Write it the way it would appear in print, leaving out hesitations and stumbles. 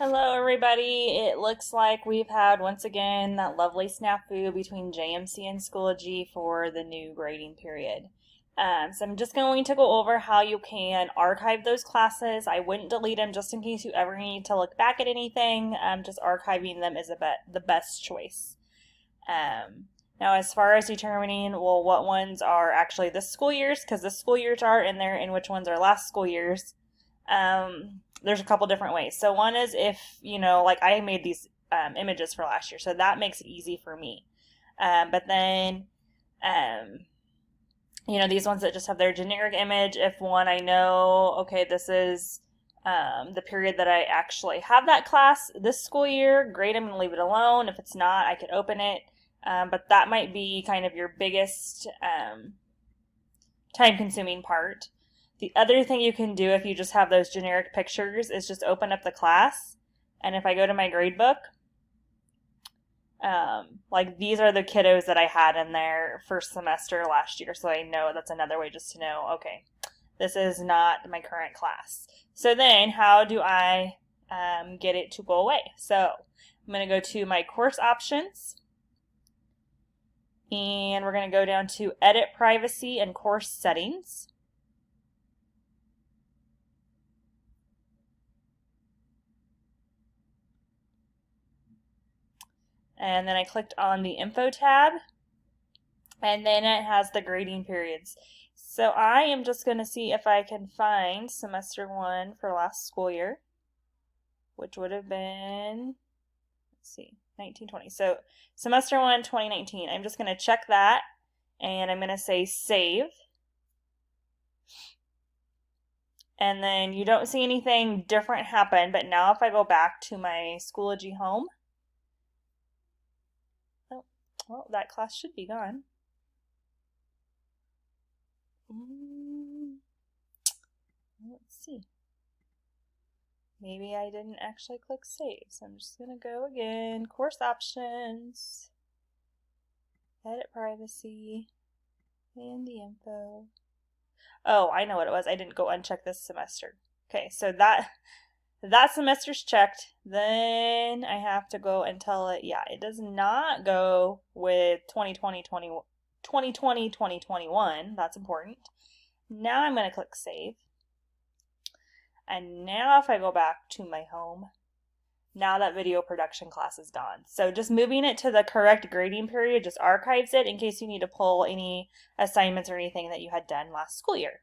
Hello, everybody. It looks like we've had once again that lovely snafu between JMC and Schoology for the new grading period. So I'm just going to go over how you can archive those classes. I wouldn't delete them just in case you ever need to look back at anything. Just archiving them is the best choice. Now, as far as determining, well, what ones are actually this school year's, because this school years are in there, and which ones are last school year's, there's a couple different ways. So one is if, like I made these images for last year, so that makes it easy for me. But then, these ones that just have their generic image, if one I know, okay, this is the period that I actually have that class this school year, great, I'm going to leave it alone. If it's not, I could open it. But that might be kind of your biggest time-consuming part. The other thing you can do if you just have those generic pictures is just open up the class. And if I go to my grade book, like these are the kiddos that I had in there first semester last year. So I know that's another way just to know, okay, this is not my current class. So then how do I get it to go away? So I'm going to go to my course options. And we're going to go down to edit privacy and course settings. And then I clicked on the info tab, and then it has the grading periods. So I am just going to see if I can find semester 1 for last school year, which would have been, let's see, 1920. So semester 1, 2019. I'm just going to check that, and I'm going to say save. And then you don't see anything different happen, but now if I go back to my Schoology home, well, that class should be gone. Let's see. Maybe I didn't actually click save, so I'm just going to go again. Course options, edit privacy, and the info. Oh, I know what it was. I didn't go uncheck this semester. Okay, so that semester's checked. Then I have to go and tell it, yeah, it does not go with 2020, 2021. That's important. Now I'm going to click save. And now if I go back to my home, now that video production class is gone. So just moving it to the correct grading period just archives it in case you need to pull any assignments or anything that you had done last school year.